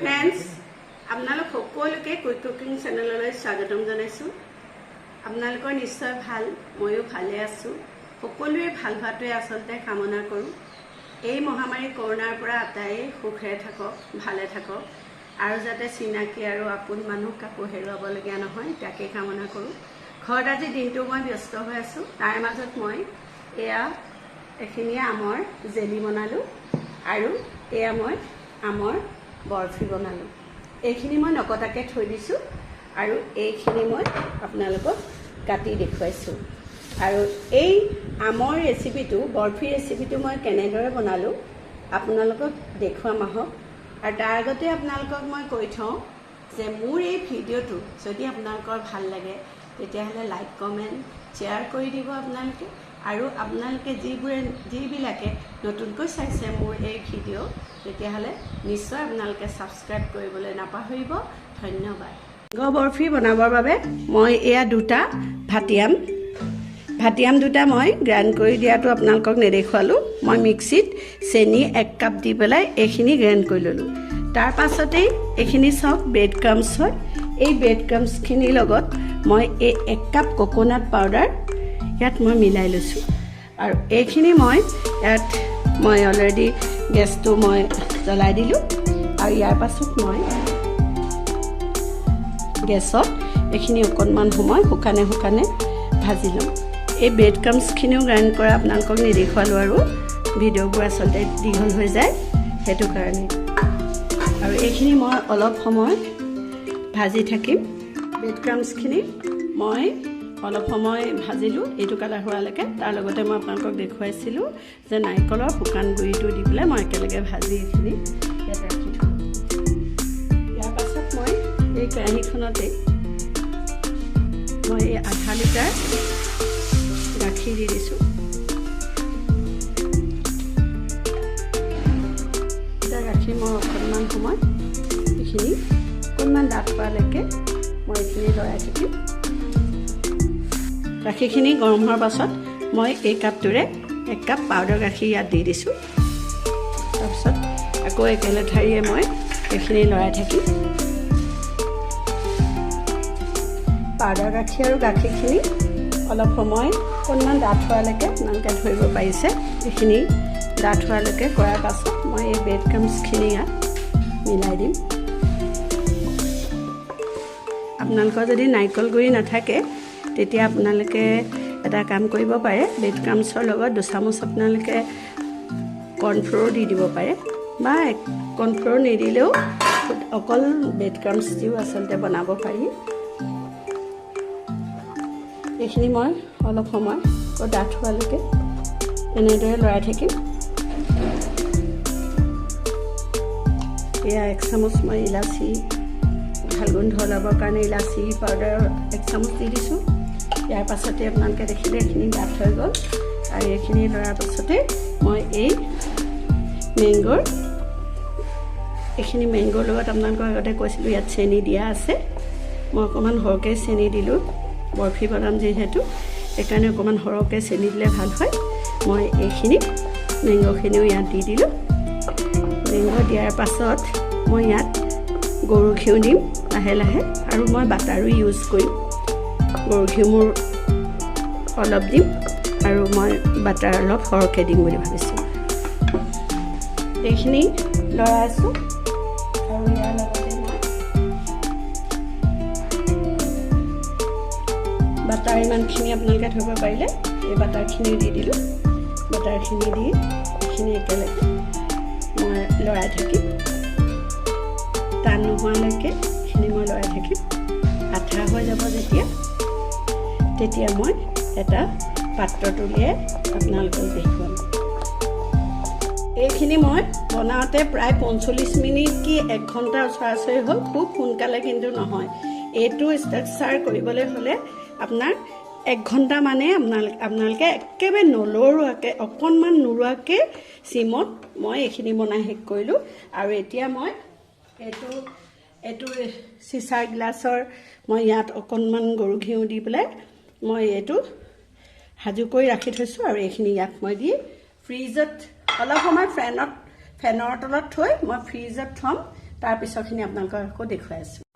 Friends আপোনালোক সকলোকে quick cooking চেনেললৈ স্বাগতম জনাইছোঁ। আপোনালোকৰ নিশ্চয় ভাল, ময়ো ভালে আছোঁ। সকলোৱে ভাল হোৱাটোৱে আচলতে কামনা কৰোঁ। এই মহামাৰী কৰোনাৰ পৰা আটাইয়ে সুখেৰে থাকক, ভালে থাকক আৰু যাতে চিনাকি আৰু আপোন মানুহ কাকো হেৰুৱাবলগীয়া নহয় তাকে কামনা কৰোঁ। ঘৰত আজি দিনটো মই ব্যস্ত হৈ আছোঁ। তাৰ মাজত মই এইখিনি আমৰ জেলি বনালোঁ আৰু এয়া মই আমৰ বৰফি বনালোঁ। এইখিনি মই নকটাকৈ থৈ দিছোঁ আৰু এইখিনি মই আপোনালোকক কাটি দেখুৱাইছোঁ। আৰু এই আমৰ ৰেচিপিটো, বৰফি ৰেচিপিটো মই কেনেদৰে বনালোঁ আপোনালোকক দেখুৱাম আহক। আৰু তাৰ আগতে আপোনালোকক মই কৈ থওঁ যে মোৰ এই ভিডিঅ'টো যদি আপোনালোকৰ ভাল লাগে তেতিয়াহ'লে লাইক কমেণ্ট শ্বেয়াৰ কৰি দিব আপোনালোকে। আৰু আপোনালোকে যিবিলাকে নতুনকৈ চাইছে মোৰ এই ভিডিঅ' তেতিয়াহ'লে নিশ্চয় আপোনালোকে ছাবস্ক্ৰাইব কৰিবলৈ নাপাহৰিব। ধন্যবাদ। বৰফি বনাবৰ বাবে মই এয়া দুটা ভাটিয়াম দুটা মই গ্ৰাইণ্ড কৰি দিয়াটো আপোনালোকক নেদেখুৱালোঁ। মই মিক্সিত চেনি 1 কাপ দি পেলাই এইখিনি গ্ৰাইণ্ড কৰি ল'লোঁ। তাৰ পাছতেই এইখিনি চাওক ব্ৰেড ক্ৰাম্বছ হয়। এই ব্ৰেড ক্ৰাম্বছখিনিৰ লগত মই এই 1 কাপ কোকোনাট পাউডাৰ ইয়াত মই মিলাই লৈছোঁ। আৰু এইখিনি মই অলৰেডি গেছটো মই জ্বলাই দিলোঁ। আৰু ইয়াৰ পাছত মই গেছত এইখিনি অকণমান সময় শুকানে ভাজি ল'ম। এই ব্ৰেড ক্ৰাম্বছখিনিও গ্ৰাইণ্ড কৰা আপোনালোকক নেদেখুৱালোঁ আৰু ভিডিঅ'বোৰ আচলতে দীঘল হৈ যায় সেইটো কাৰণে। আৰু এইখিনি মই অলপ সময় ভাজি থাকিম। ব্ৰেড ক্ৰাম্বছখিনি মই অলপ সময় ভাজিলোঁ এইটো কালাৰ হোৱালৈকে। তাৰ লগতে মই আপোনালোকক দেখুৱাইছিলোঁ যে নাৰিকলৰ শুকান গুড়িটো দি পেলাই মই একেলগে ভাজি এইখিনি ইয়াত ৰাখি থওঁ। ইয়াৰ পাছত মই এই কেৰাহীখনতে মই এই আধা লিটাৰ গাখীৰ দি দিছোঁ। এতিয়া গাখীৰ মই অকণমান সময় এইখিনি অকণমান ডাঠ হোৱালৈকে মই এইখিনি লৰাই থাকিম। গাখীৰখিনি গৰম হোৱাৰ পাছত মই এই কাপটোৰে 1 কাপ পাউডাৰ গাখীৰ ইয়াত দি দিছোঁ। তাৰপিছত আকৌ একেলেঠাৰিয়ে মই এইখিনি লৰাই থাকিম। পাউডাৰ গাখীৰ আৰু গাখীৰখিনি অলপ সময় অকণমান ডাঠ হোৱালৈকে আপোনালোকে ধৰিব পাৰিছে। এইখিনি ডাঠ হোৱালৈকে কৰাৰ পাছত মই এই ব্ৰেড ক্ৰাম্বছখিনি ইয়াত মিলাই দিম। আপোনালোকৰ যদি নাৰিকল গুড়ি নাথাকে তেতিয়া আপোনালোকে এটা কাম কৰিব পাৰে, ব্ৰেড ক্ৰাম্বছৰ লগত 2 চামুচ আপোনালোকে কৰ্ণফ্ল'ৰ দি দিব পাৰে, বা কৰ্ণফ্ল'ৰ নিদিলেও অকল ব্ৰেড ক্ৰাম্বছ দিও আচলতে বনাব পাৰি। এইখিনি মই অলপ সময় ডাঠ হোৱালৈকে এনেদৰে লৰাই থাকিম। এয়া 1 চামুচ মই ইলাচি ভাল গোন্ধ ওলাবৰ কাৰণে ইলাচি পাউডাৰ 1 চামুচ দি দিছোঁ। ইয়াৰ পাছতে আপোনালোকে দেখিলে এইখিনি ডাঠ হৈ গ'ল। আৰু এইখিনি লৰাৰ পাছতে মই এই মেংগোৰ লগত আপোনালোকক আগতে কৈছিলোঁ ইয়াত চেনি দিয়া আছে। মই অকণমান সৰহকৈ চেনি দিলোঁ, বৰফি বনাম যিহেতু সেইকাৰণে অকণমান সৰহকৈ চেনি দিলে ভাল হয়। মই এইখিনি মেংগোখিনিও ইয়াত দি দিলোঁ। মেংগো দিয়াৰ পাছত মই ইয়াত গৰু ঘিউ দিম লাহে লাহে, আৰু মই বাটাৰো ইউজ কৰিম। গৰু ঘিউ মোৰ অলপ দিম আৰু মই বাটাৰ অলপ সৰহকৈ দিম বুলি ভাবিছোঁ। এইখিনি লৰাই আছোঁ আৰু ইয়াৰ লগতে মই বাটাৰ ইমানখিনি আপোনালোকে ধৰিব পাৰিলে এই বাটাৰখিনিও দি দিলোঁ। বাটাৰখিনি দি এইখিনি একেলগে মই লৰাই থাকিম। টান নোহোৱালৈকে এইখিনি মই লৰাই থাকিম। আঠা হৈ যাব তেতিয়া মই এটা পাত্ৰত উলিয়াই আপোনালোকক দেখুৱাম। এইখিনি মই বনাওঁতে প্ৰায় 45 মিনিট কি 1 ঘণ্টাৰ ওচৰা-ওচৰি হ'ল। খুব সোনকালে কিন্তু নহয়। এইটো ষ্ট্ৰাকচাৰ কৰিবলৈ হ'লে আপোনাৰ 1 ঘণ্টা মানে আপোনালোকে একেবাৰে নলৰোৱাকৈ, অকণমান নোৰোৱাকৈ চিমত মই এইখিনি বনাই শেষ কৰিলোঁ। আৰু এতিয়া মই এইটো চিচাৰ গ্লাছৰ মই ইয়াত অকণমান গৰু ঘিউ দি পেলাই মই এইটো সাজু কৰি ৰাখি থৈছোঁ। আৰু এইখিনি ইয়াত মই দি ফ্ৰিজত অলপ সময় ফেনৰ তলত থৈ মই ফ্ৰিজত থ'ম তাৰ পিছৰখিনি আপোনালোকক আকৌ দেখুৱাই আছোঁ।